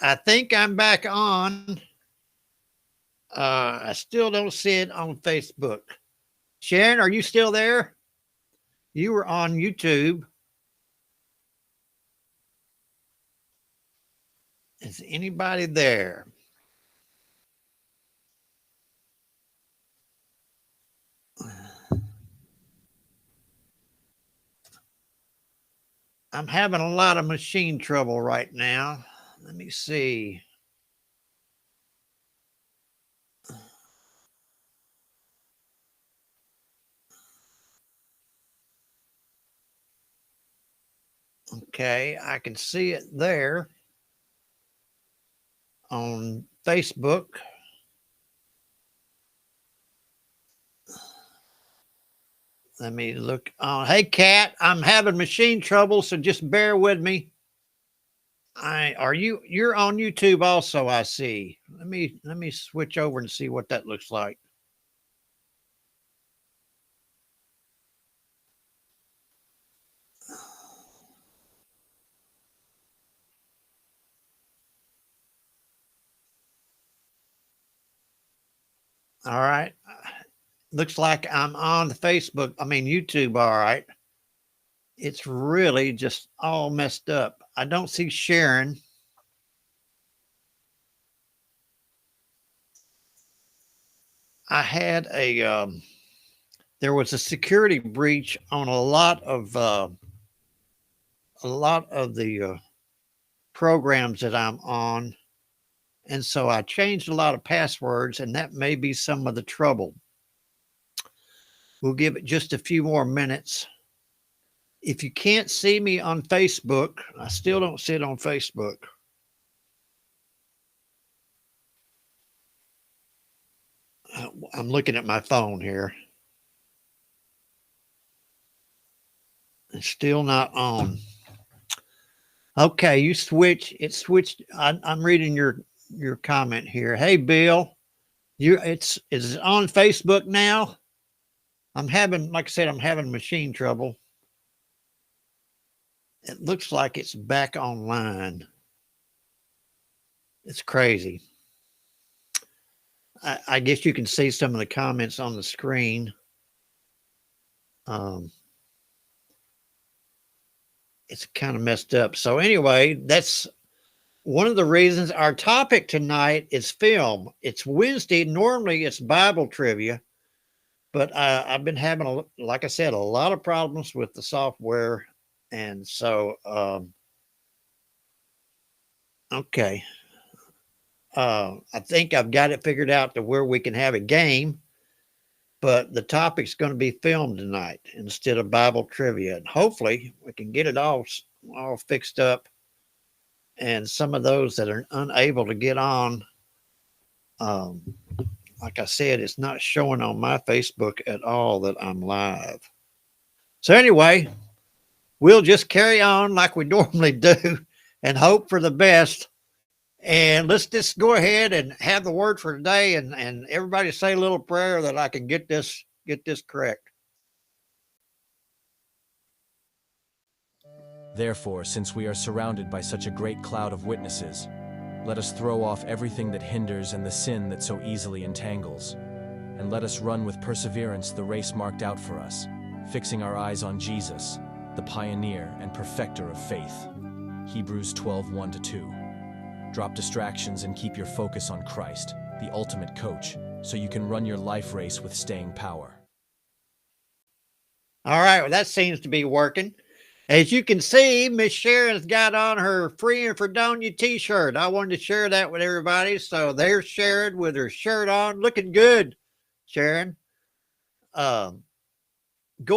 I think I'm back on. I still don't see it on Facebook. Sharon, are you still there? You were on YouTube. Is anybody there? I'm having a lot of machine trouble right now. Let me see. Okay, I can see it there on Facebook. Let me look on. Hey, Kat, I'm having machine trouble, so just bear with me. You're on YouTube also, I see. Let me switch over and see what that looks like. All right. Looks like I'm on Facebook. I mean YouTube, all right. It's really just all messed up. I don't see Sharon. I had there was a security breach on a lot of the programs that I'm on, and so I changed a lot of passwords, and that may be some of the trouble. We'll give it just a few more minutes. If you can't see me on Facebook, I still don't see it on Facebook. I'm looking at my phone here. It's still not on. Okay, you switch. It switched. I'm reading your comment here. Hey, Bill, is it on Facebook now? I'm having, like I said, I'm having machine trouble. It looks like it's back online. It's crazy. I guess you can see some of the comments on the screen. It's kind of messed up. So anyway, that's one of the reasons our topic tonight is film. It's Wednesday. Normally it's Bible trivia, but I've been having, like I said, a lot of problems with the software. And so, okay. I think I've got it figured out to where we can have a game, but the topic's going to be film tonight instead of Bible trivia. And hopefully we can get it all fixed up. And some of those that are unable to get on, like I said, it's not showing on my Facebook at all that I'm live. So anyway, we'll just carry on like we normally do and hope for the best. And let's just go ahead and have the word for today, and everybody say a little prayer that I can get this correct. Therefore, since we are surrounded by such a great cloud of witnesses, let us throw off everything that hinders and the sin that so easily entangles, and let us run with perseverance the race marked out for us, fixing our eyes on Jesus, the pioneer and perfecter of faith. Hebrews 12:1-2. Drop distractions and keep your focus on Christ, the ultimate coach, so you can run your life race with staying power. All right, well, that seems to be working. As you can see, Miss Sharon's got on her Free in Fredonia t-shirt. I wanted to share that with everybody. So there's Sharon with her shirt on, looking good, Sharon. Go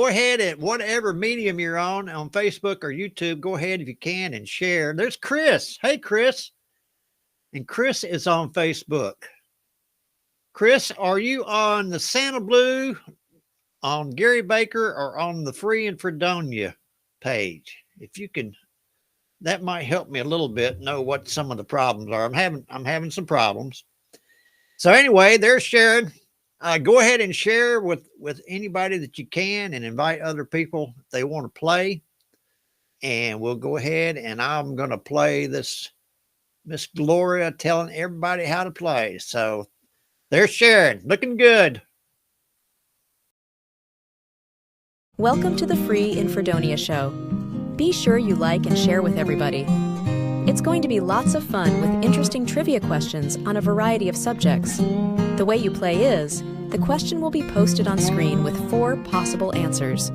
ahead and whatever medium you're on Facebook or YouTube, go ahead if you can and share. There's Chris. Hey, Chris. And Chris is on Facebook. Chris, are you on the SannaBlue, on Gary Baker, or on the Free in Fredonia page? If you can, that might help me a little bit know what some of the problems are. I'm having some problems. So anyway, there's Sharon. Go ahead and share with anybody that you can, and invite other people if they want to play. And we'll go ahead and I'm going to play this Miss Gloria telling everybody how to play. So they're sharing. Looking good. Welcome to the free Fredonia Show. Be sure you like and share with everybody. It's going to be lots of fun with interesting trivia questions on a variety of subjects. The way you play is, the question will be posted on screen with 4 possible answers.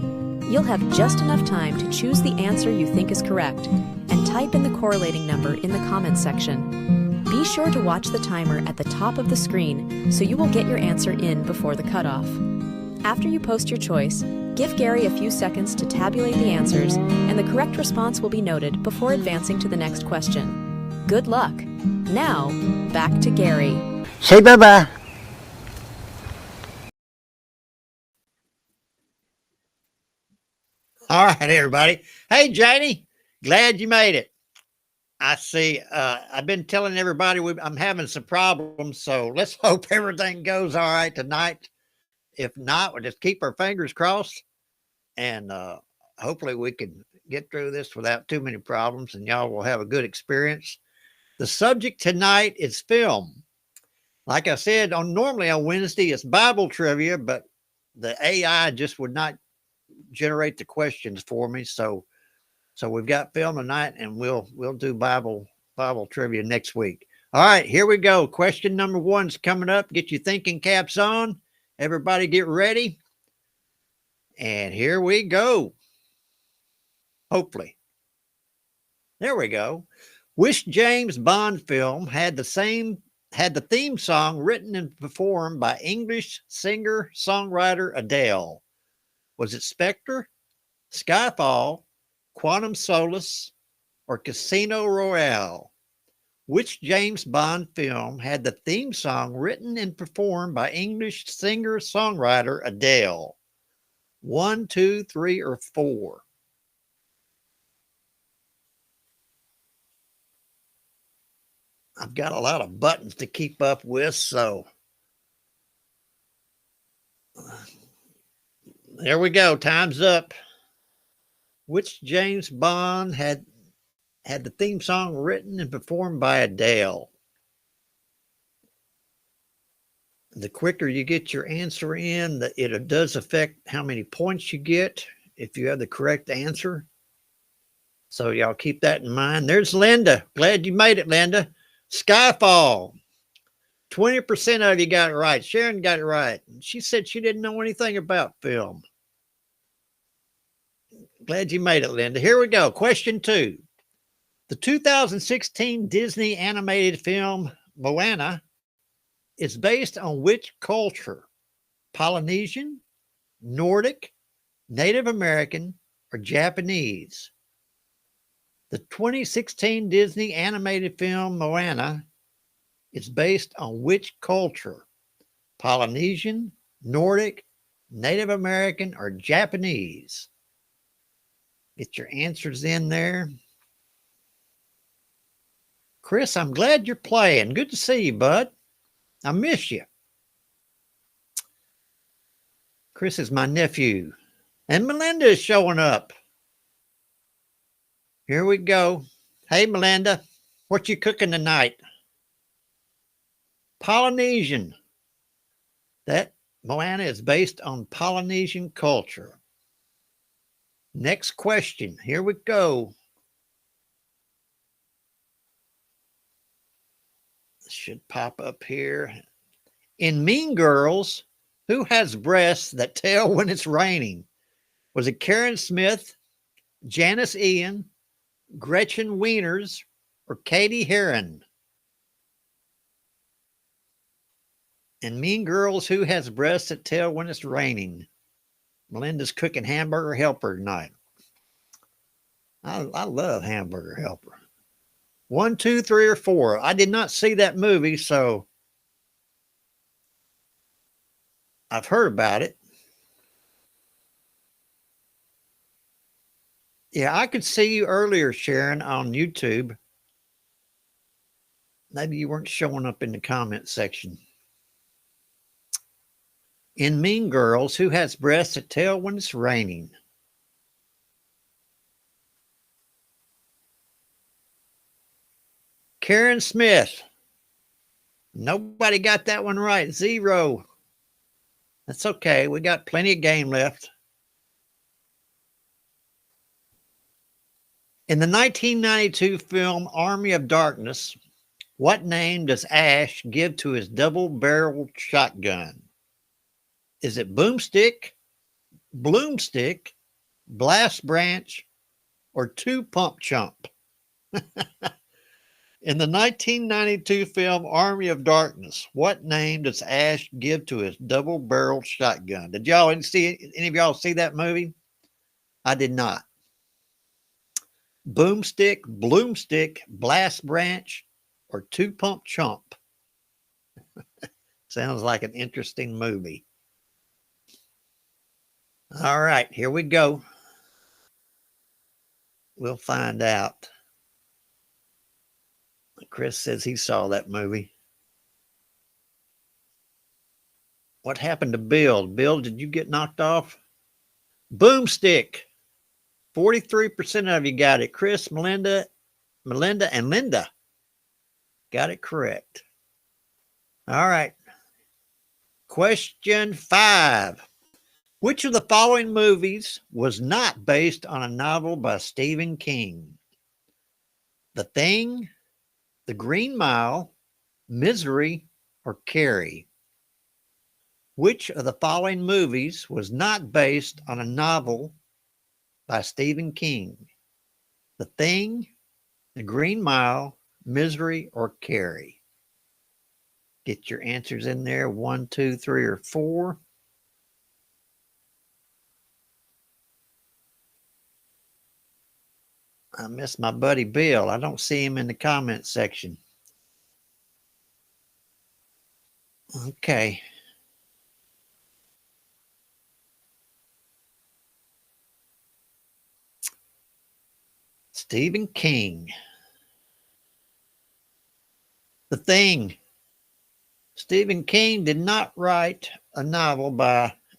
You'll have just enough time to choose the answer you think is correct and type in the correlating number in the comments section. Be sure to watch the timer at the top of the screen so you will get your answer in before the cutoff. After you post your choice, give Gary a few seconds to tabulate the answers, and the correct response will be noted before advancing to the next question. Good luck. Now, back to Gary. Say bye-bye. All right, everybody. Hey, Janie, glad you made it. I see. I've been telling everybody I'm having some problems, so let's hope everything goes all right tonight. If not, we'll just keep our fingers crossed, and hopefully we can get through this without too many problems, and y'all will have a good experience. The subject tonight is film. Like I said, normally on Wednesday it's Bible trivia, but the AI just would not generate the questions for me. So we've got film tonight, and we'll do Bible trivia next week. All right, here we go. Question number 1's coming up. Get your thinking caps on. Everybody get ready. And here we go. Hopefully. There we go. Which James Bond film had the theme song written and performed by English singer-songwriter Adele? Was it Spectre, Skyfall, Quantum Solace, or Casino Royale? Which James Bond film had the theme song written and performed by English singer-songwriter Adele? 1, 2, 3, or 4? I've got a lot of buttons to keep up with, so there we go. Time's up. Which James Bond had the theme song written and performed by Adele? The quicker you get your answer in, it does affect how many points you get if you have the correct answer. So y'all keep that in mind. There's Linda. Glad you made it, Linda. Skyfall. 20% of you got it right. Sharon got it right. She said she didn't know anything about film. Glad you made it, Linda. Here we go. Question 2. The 2016 Disney animated film Moana is based on which culture? Polynesian, Nordic, Native American, or Japanese? The 2016 Disney animated film Moana is based on which culture? Polynesian, Nordic, Native American, or Japanese? Get your answers in there. Chris, I'm glad you're playing. Good to see you, bud. I miss you. Chris is my nephew. And Melinda is showing up. Here we go. Hey, Melinda, what you cooking tonight? Polynesian. That Moana is based on Polynesian culture. Next question. Here we go. Should pop up here. In Mean Girls, who has breasts that tell when it's raining? Was it Karen Smith, Janice Ian, Gretchen Wieners, or Katie Heron? In Mean Girls, who has breasts that tell when it's raining? Melinda's cooking hamburger helper tonight. I love hamburger helper. 1, 2, 3, or 4. I did not see that movie, so I've heard about it. Yeah, I could see you earlier, Sharon, on YouTube. Maybe you weren't showing up in the comment section. In Mean Girls, who has breasts that tell when it's raining? Karen Smith. Nobody got that one right. 0. That's okay. We got plenty of game left. In the 1992 film Army of Darkness, what name does Ash give to his double-barreled shotgun? Is it Boomstick, Bloomstick, Blast Branch, or Two Pump Chump? In the 1992 film Army of Darkness, what name does Ash give to his double-barreled shotgun? Did y'all see any of y'all see that movie? I did not. Boomstick, Bloomstick, Blast Branch, or Two Pump Chump? Sounds like an interesting movie. All right, here we go. We'll find out. Chris says he saw that movie. What happened to Bill? Bill, did you get knocked off? Boomstick. 43% of you got it. Chris, Melinda, and Linda got it correct. All right. Question 5. Which of the following movies was not based on a novel by Stephen King? The Thing, The Green Mile, Misery, or Carrie? Which of the following movies was not based on a novel by Stephen King? The Thing, The Green Mile, Misery, or Carrie? Get your answers in there. 1, 2, 3, or 4. I miss my buddy Bill. I don't see him in the comment section. Okay. Stephen King. The Thing. Stephen King did not write a novel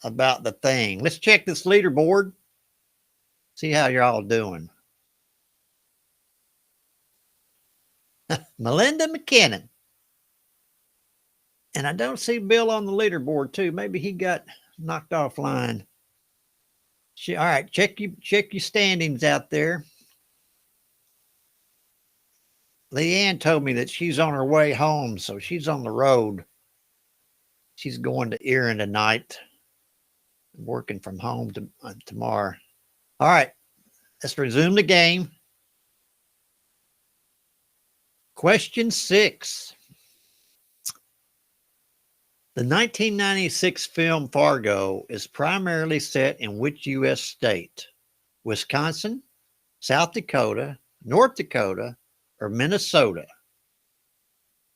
about the Thing. Let's check this leaderboard. See how you're all doing. Melinda McKinnon. And I don't see Bill on the leaderboard too. Maybe he got knocked offline. All right, check your standings out there. Leanne told me that she's on her way home, so she's on the road. She's going to Erin tonight. Working from home tomorrow. All right, let's resume the game. Question 6. The 1996 film Fargo is primarily set in which U.S. state? Wisconsin, South Dakota, North Dakota, or Minnesota?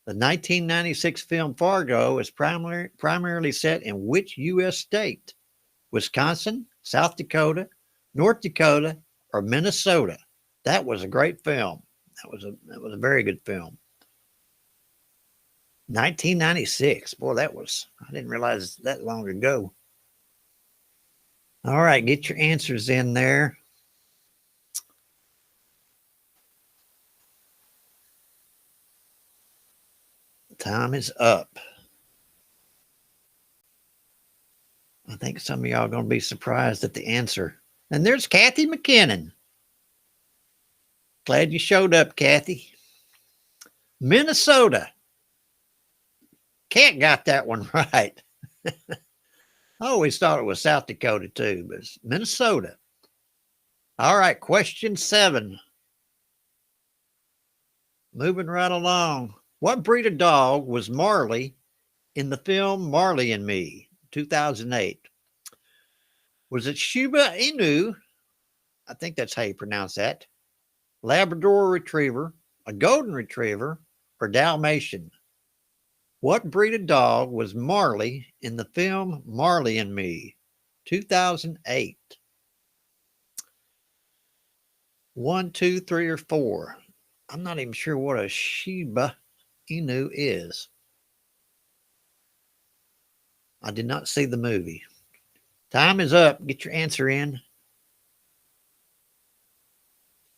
The 1996 film Fargo is primarily set in which U.S. state? Wisconsin, South Dakota, North Dakota, or Minnesota? That was a great film. That was a very good film. 1996. Boy, I didn't realize that long ago. All right, get your answers in there. Time is up. I think some of y'all are going to be surprised at the answer. And there's Kathy McKinnon. Glad you showed up, Kathy. Minnesota. Cat got that one right. I always thought it was South Dakota too, but it's Minnesota. All right, question 7. Moving right along. What breed of dog was Marley in the film Marley and Me, 2008? Was it Shiba Inu? I think that's how you pronounce that. Labrador Retriever, a Golden Retriever, or Dalmatian? What breed of dog was Marley in the film Marley and Me, 2008? 1, 2, 3, or 4. I'm not even sure what a Shiba Inu is. I did not see the movie. Time is up. Get your answer in.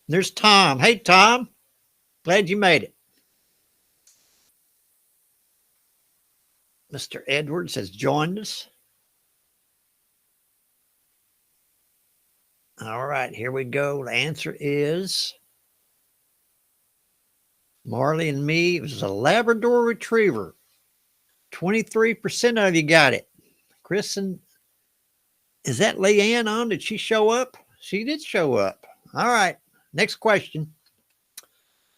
There's Tom. Hey, Tom. Glad you made it. Mr. Edwards has joined us. All right, here we go. The answer is Marley and Me. It was a Labrador Retriever. 23% of you got it. Kristen, is that Leanne on? Did she show up? She did show up. All right, next question.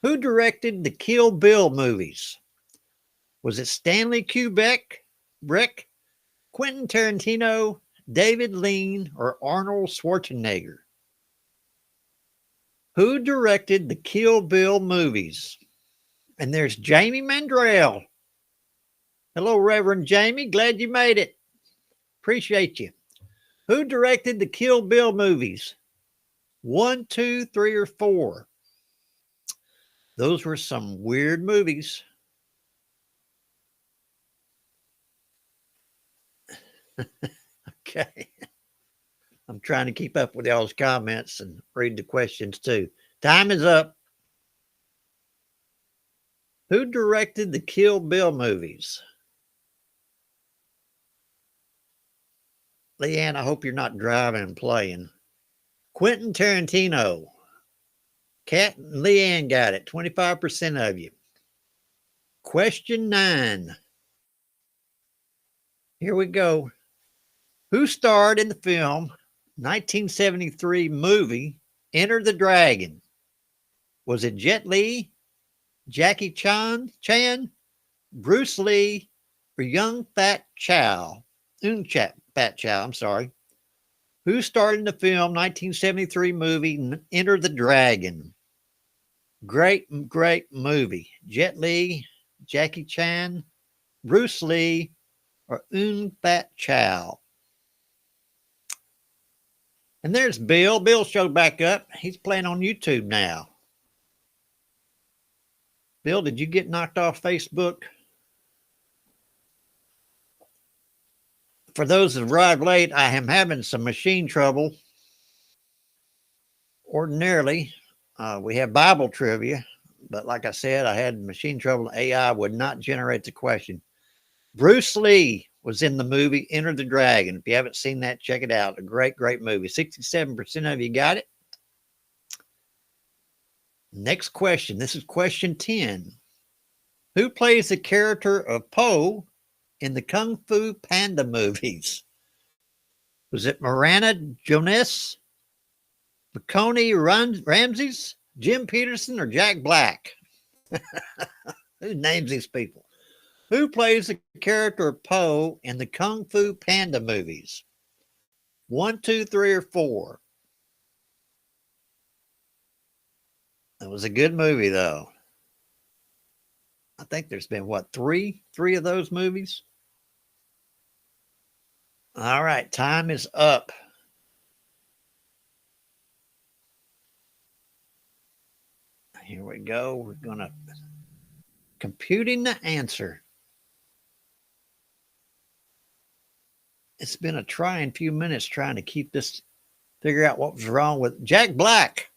Who directed the Kill Bill movies? Was it Stanley Kubrick, Quentin Tarantino, David Lean, or Arnold Schwarzenegger? Who directed the Kill Bill movies? And there's Jamie Mandrell. Hello, Reverend Jamie. Glad you made it. Appreciate you. Who directed the Kill Bill movies? 1, 2, 3, or 4? Those were some weird movies. Okay. I'm trying to keep up with y'all's comments and read the questions too. Time is up. Who directed the Kill Bill movies? Leanne, I hope you're not driving and playing. Quentin Tarantino. Kat and Leanne got it. 25% of you. Question 9. Here we go. Who starred in the film 1973 movie Enter the Dragon? Was it Jet Li, Jackie Chan, Bruce Lee, or Young Fat Chow? Fat Chow, I'm sorry. Who starred in the film 1973 movie Enter the Dragon? Great movie. Jet Li, Jackie Chan, Bruce Lee, or Fat Chow? And there's Bill. Bill showed back up. He's playing on YouTube now. Bill, did you get knocked off Facebook? For those that arrived late, I am having some machine trouble. Ordinarily, we have Bible trivia, but like I said, I had machine trouble. AI would not generate the question. Bruce Lee was in the movie Enter the Dragon. If you haven't seen that, check it out. A great movie. 67% of you got it. Next question. This is question 10. Who plays the character of Po in the Kung Fu Panda movies? Was it Miranda Jonas, McConey Ramses, Jim Peterson, or Jack Black? Who names these people? Who plays the character of Po in the Kung Fu Panda movies? 1, 2, 3, or 4? That was a good movie, though. I think there's been, what, three of those movies? All right, time is up. Here we go. We're going to computing the answer. It's been a trying few minutes trying to keep this, figure out what was wrong with Jack Black.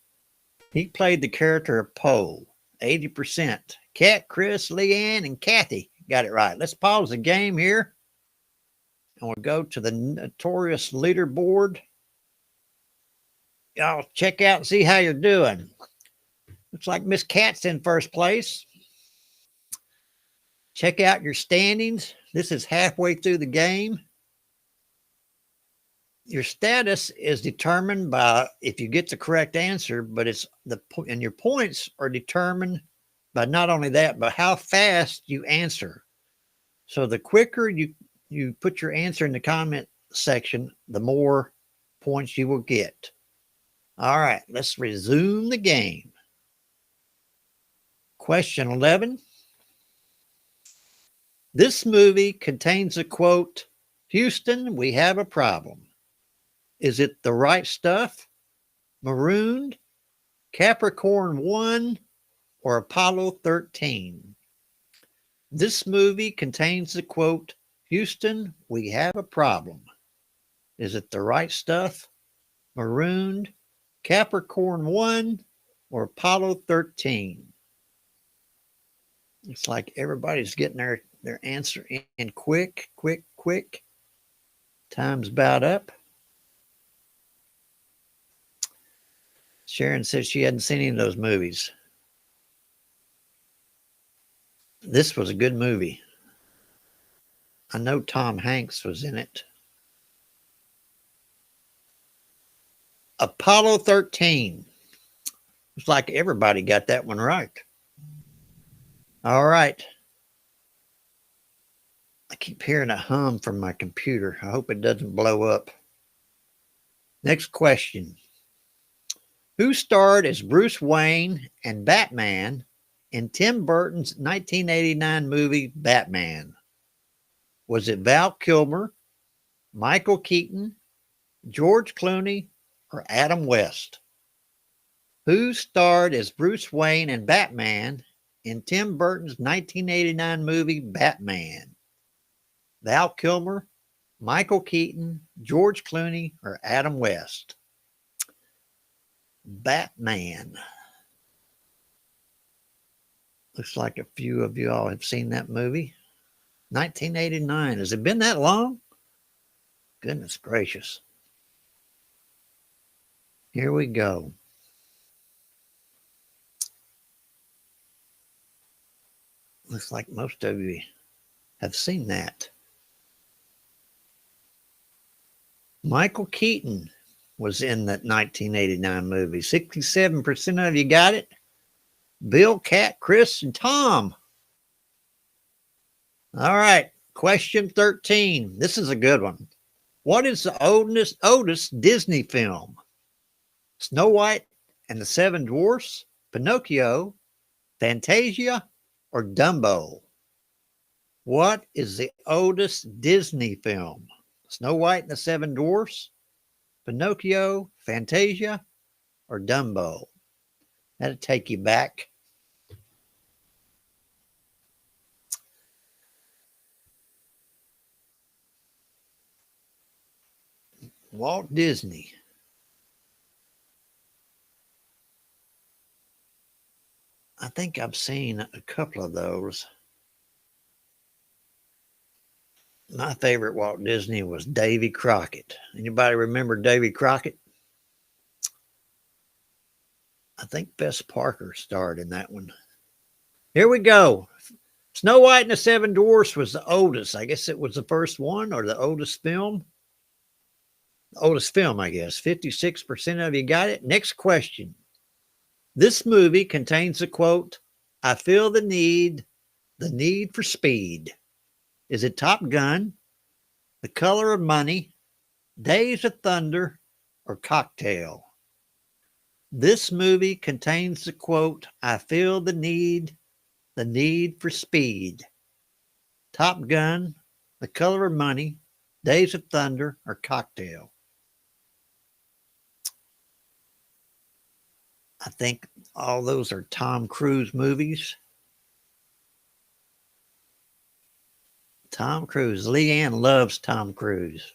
He played the character of Po. 80%. Kat, Chris, Leanne, and Kathy got it right. Let's pause the game here. And we'll go to the notorious leaderboard. Y'all check out and see how you're doing. Looks like Miss Kat's in first place. Check out your standings. This is halfway through the game. Your status is determined by if you get the correct answer, but and your points are determined by not only that, but how fast you answer. So the quicker you put your answer in the comment section, the more points you will get. All right, let's resume the game. Question 11. This movie contains a quote, "Houston, we have a problem." Is it The Right Stuff, Marooned, Capricorn 1, or Apollo 13? This movie contains the quote, "Houston, we have a problem." Is it The Right Stuff, Marooned, Capricorn 1, or Apollo 13? It's like everybody's getting their answer in quick, quick, quick. Time's about up. Sharon said she hadn't seen any of those movies. This was a good movie. I know Tom Hanks was in it. Apollo 13. It's like everybody got that one right. All right. I keep hearing a hum from my computer. I hope it doesn't blow up. Next question. Who starred as Bruce Wayne and Batman in Tim Burton's 1989 movie Batman? Was it Val Kilmer, Michael Keaton, George Clooney, or Adam West? Who starred as Bruce Wayne and Batman in Tim Burton's 1989 movie Batman? Val Kilmer, Michael Keaton, George Clooney, or Adam West? Batman. Looks like a few of you all have seen that movie. 1989. Has it been that long? Goodness gracious. Here we go. Looks like most of you have seen that. Michael Keaton was in that 1989 movie. 67% of you got it. Bill, Kat, Chris, and Tom. All right. Question 13. This is a good one. What is the oldest Disney film? Snow White and the Seven Dwarfs, Pinocchio, Fantasia, or Dumbo? What is the oldest Disney film? Snow White and the Seven Dwarfs, Pinocchio, Fantasia, or Dumbo? That'll take you back. Walt Disney. I think I've seen a couple of those. My favorite Walt Disney was Davy Crockett. Anybody remember Davy Crockett? I think Bess Parker starred in that one. Here we go. Snow White and the Seven Dwarfs was the oldest. I guess it was the first one or the oldest film. The oldest film, I guess. 56% of you got it. Next question. This movie contains the quote, "I feel the need for speed." Is it Top Gun, The Color of Money, Days of Thunder, or Cocktail? This movie contains the quote, "I feel the need for speed." Top Gun, The Color of Money, Days of Thunder, or Cocktail? I think all those are Tom Cruise movies. Tom Cruise. Leanne loves Tom Cruise.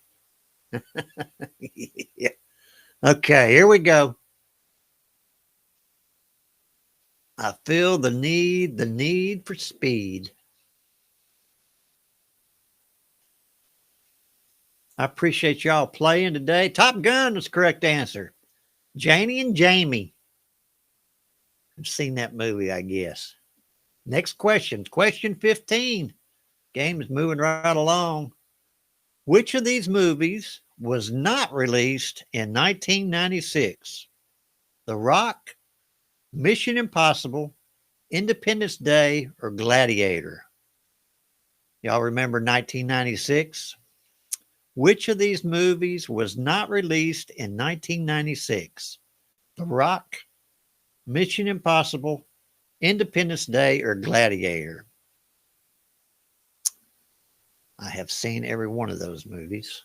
Yeah. Okay, here we go. I feel the need for speed. I appreciate y'all playing today. Top Gun was the correct answer. Janie and Jamie. I've seen that movie, I guess. Next question. Question 15. Game is moving right along. Which of these movies was not released in 1996? The Rock, Mission Impossible, Independence Day, or Gladiator? Y'all remember 1996? Which of these movies was not released in 1996? The Rock, Mission Impossible, Independence Day, or Gladiator? I have seen every one of those movies.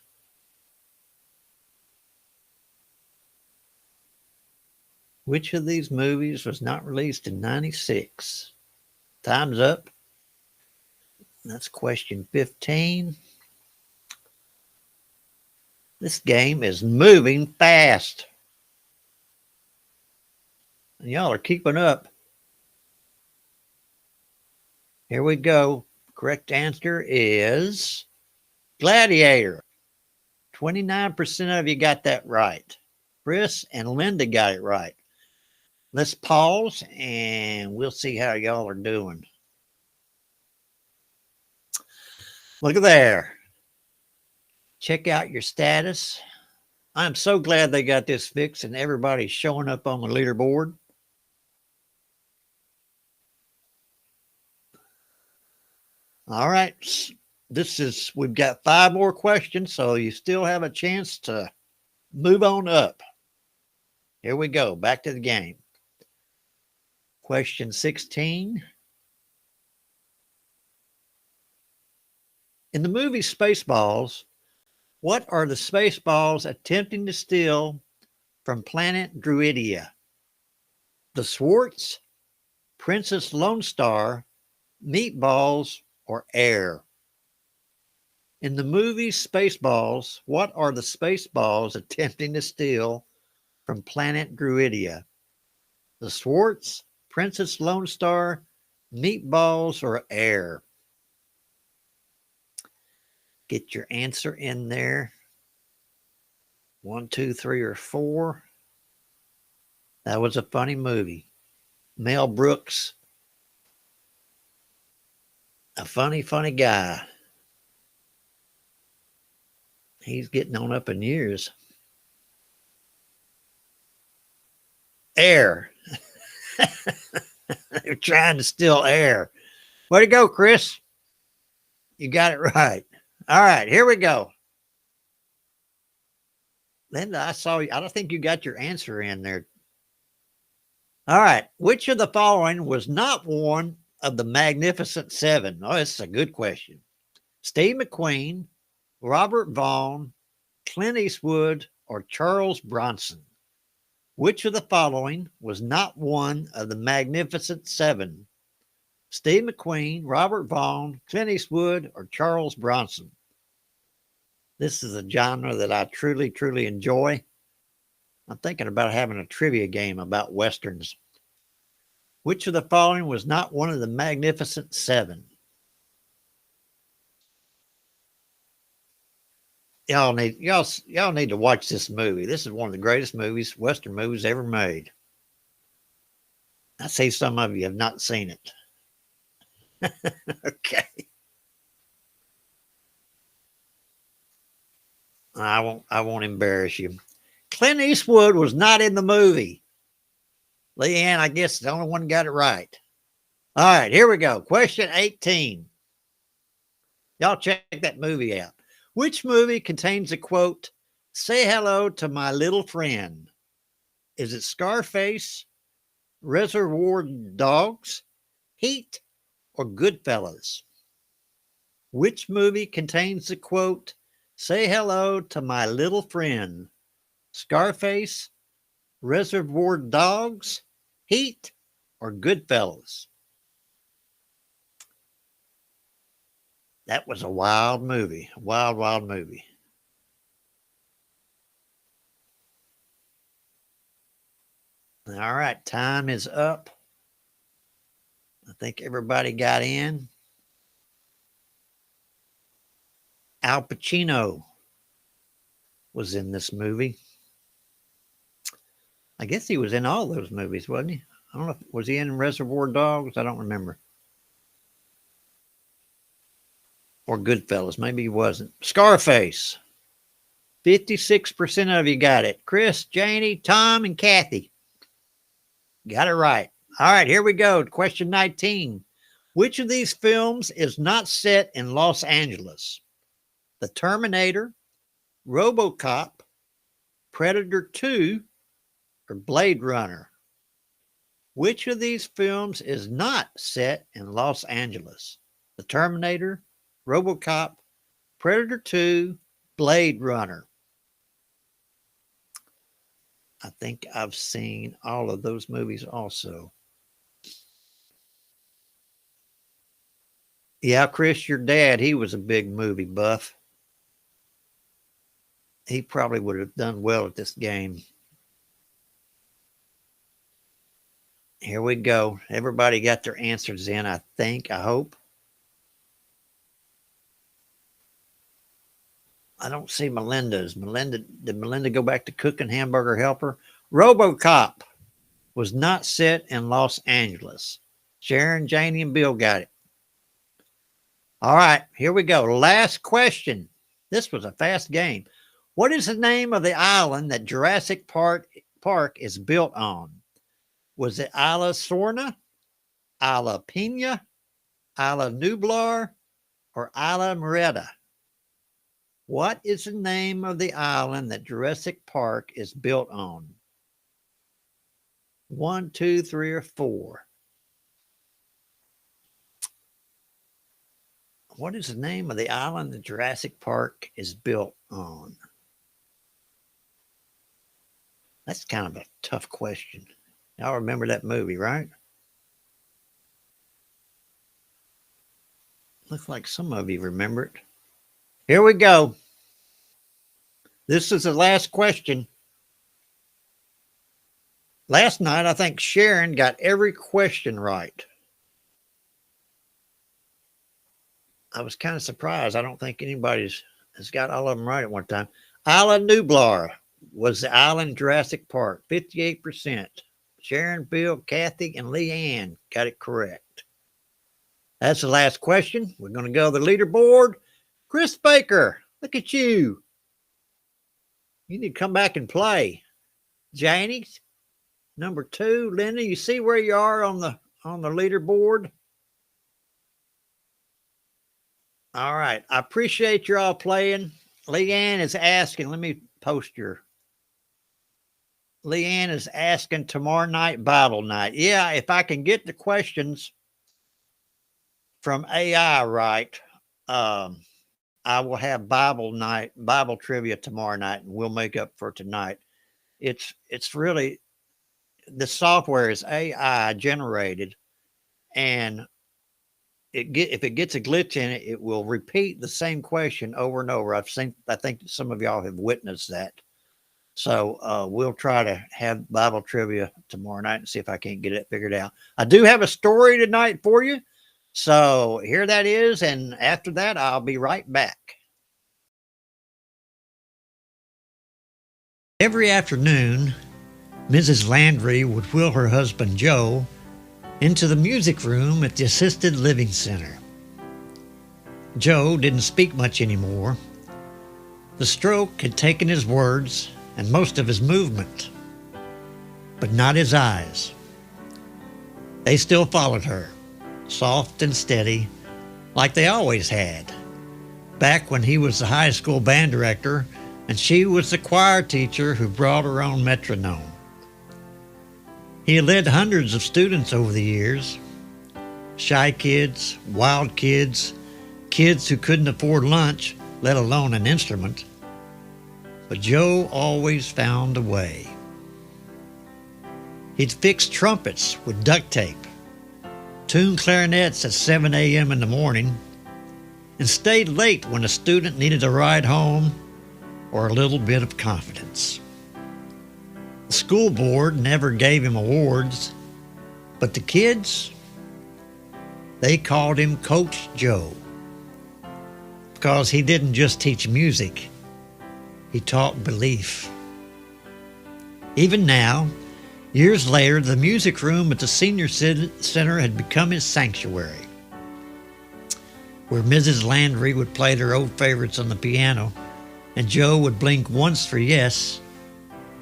Which of these movies was not released in 96? Time's up. That's question 15. This game is moving fast. And y'all are keeping up. Here we go. Correct answer is Gladiator. 29% of you got that right. Chris and Linda got it right. Let's pause and we'll see how y'all are doing. Look at there. Check out your status. I'm so glad they got this fixed and everybody's showing up on the leaderboard. All right. We've got 5 more questions, so you still have a chance to move on up. Here we go. Back to the game. Question 16. In the movie Spaceballs, what are the Spaceballs attempting to steal from planet Druidia? The Swartz, Princess Lone Star, Meatballs, or Air? In the movie Spaceballs, what are the Spaceballs attempting to steal from planet Druidia? The Swartz, Princess Lone Star, Meatballs, or Air? Get your answer in there. 1, 2, 3, or 4. That was a funny movie. Mel Brooks, a funny guy. He's getting on up in years. Air. They're trying to steal air. Way to go, Chris. You got it right. All right, here we go. Linda, I saw you. I don't think you got your answer in there. All right. Which of the following was not one of the Magnificent Seven? Oh, this is a good question. Steve McQueen, Robert Vaughn, Clint Eastwood, or Charles Bronson? Which of the following was not one of the Magnificent Seven? Steve McQueen, Robert Vaughn, Clint Eastwood, or Charles Bronson? This is a genre that I truly, truly enjoy. I'm thinking about having a trivia game about Westerns. Which of the following was not one of the Magnificent Seven? Y'all need to watch this movie. This is one of the greatest movies, Western movies ever made. I see some of you have not seen it. Okay. I won't embarrass you. Clint Eastwood was not in the movie. Leanne, I guess the only one got it right. All right, here we go. Question 18. Y'all check that movie out. Which movie contains the quote, "Say hello to my little friend"? Is it Scarface, Reservoir Dogs, Heat, or Goodfellas? Which movie contains the quote, "Say hello to my little friend"? Scarface, Reservoir Dogs, Heat, or Goodfellas? That was a wild movie. A wild, wild movie. All right, time is up. I think everybody got in. Al Pacino was in this movie. I guess he was in all those movies, wasn't he? I don't know. Was he in Reservoir Dogs? I don't remember. Or Goodfellas. Maybe he wasn't. Scarface. 56% of you got it. Chris, Janie, Tom, and Kathy. Got it right. All right, here we go. Question 19. Which of these films is not set in Los Angeles? The Terminator, RoboCop, Predator 2, or Blade Runner? Which of these films is not set in Los Angeles? The Terminator, RoboCop, Predator 2, Blade Runner. I think I've seen all of those movies also. Yeah, Chris, your dad, he was a big movie buff. He probably would have done well at this game. Here we go. Everybody got their answers in, I think, I hope. I don't see Melinda's. Did Melinda go back to cooking hamburger helper? RoboCop was not set in Los Angeles. Sharon, Janie, and Bill got it. All right, here we go. Last question. This was a fast game. What is the name of the island that Jurassic Park is built on? Was it Isla Sorna, Isla Pena, Isla Nublar, or Isla Moreta? What is the name of the island that Jurassic Park is built on? 1, 2, 3, or 4. What is the name of the island that Jurassic Park is built on? That's kind of a tough question. Y'all remember that movie, right? Looks like some of you remember it. Here we go. This is the last question. Last night, I think Sharon got every question right. I was kind of surprised. I don't think anybody has got all of them right at one time. Isla Nublar was the island Jurassic Park, 58%. Sharon, Bill, Kathy, and Leanne got it correct. That's the last question. We're going to go to the leaderboard. Chris Baker, look at you. You need to come back and play. Janie, number 2. Linda, you see where you are on the leaderboard? All right. I appreciate you all playing. Leanne is asking, let me post your. Leanne is asking tomorrow night, Bible night. Yeah, if I can get the questions from AI right, I will have Bible trivia tomorrow night, and we'll make up for tonight. It's really, the software is AI generated, and if it gets a glitch in it, it will repeat the same question over and over. I think some of y'all have witnessed that. So we'll try to have Bible trivia tomorrow night and see if I can't get it figured out. I do have a story tonight for you. So here that is. And after that, I'll be right back. Every afternoon, Mrs. Landry would wheel her husband Joe into the music room at the Assisted Living Center. Joe didn't speak much anymore. The stroke had taken his words and most of his movement, but not his eyes. They still followed her, soft and steady, like they always had, back when he was the high school band director and she was the choir teacher who brought her own metronome. He had led hundreds of students over the years, shy kids, wild kids, kids who couldn't afford lunch, let alone an instrument. But Joe always found a way. He'd fix trumpets with duct tape, tune clarinets at 7 a.m. in the morning, and stayed late when a student needed a ride home or a little bit of confidence. The school board never gave him awards, but the kids, they called him Coach Joe, because he didn't just teach music, he taught belief. Even now, years later, the music room at the senior center had become his sanctuary, where Mrs. Landry would play their old favorites on the piano, and Joe would blink once for yes,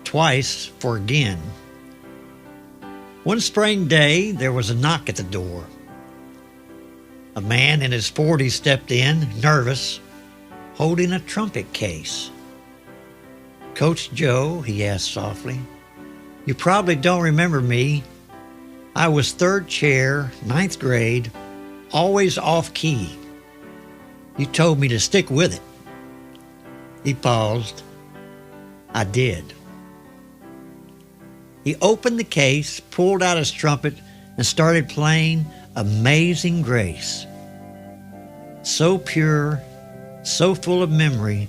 twice for again. One spring day, there was a knock at the door. A man in his 40s stepped in, nervous, holding a trumpet case. "Coach Joe," he asked softly, "you probably don't remember me. I was third chair, 9th grade, always off key. You told me to stick with it." He paused. "I did." He opened the case, pulled out his trumpet, and started playing Amazing Grace. So pure, so full of memory,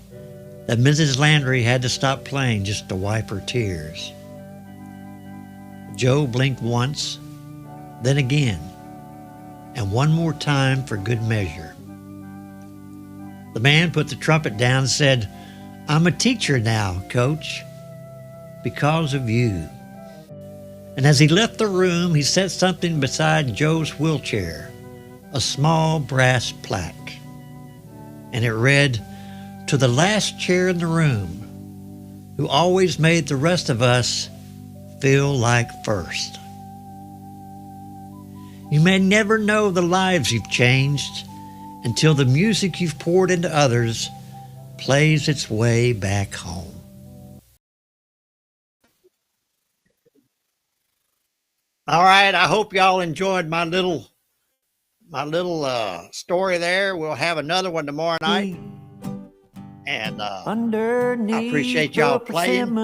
that Mrs. Landry had to stop playing just to wipe her tears. Joe blinked once, then again, and one more time for good measure. The man put the trumpet down and said, "I'm a teacher now, Coach, because of you." And as he left the room, he set something beside Joe's wheelchair, a small brass plaque. And it read, "To the last chair in the room, who always made the rest of us feel like first." You may never know the lives you've changed until the music you've poured into others plays its way back home. All right, I hope y'all enjoyed my little story there. We'll have another one tomorrow night. And I appreciate y'all playing.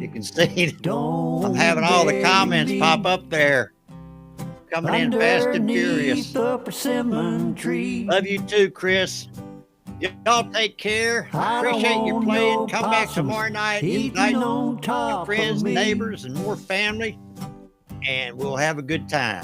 You can see I'm having all the comments pop up there. Coming in fast and furious. Love you too, Chris. Y'all take care. Appreciate you playing. Come back tomorrow night. Invite your friends, neighbors, and more family. And we'll have a good time.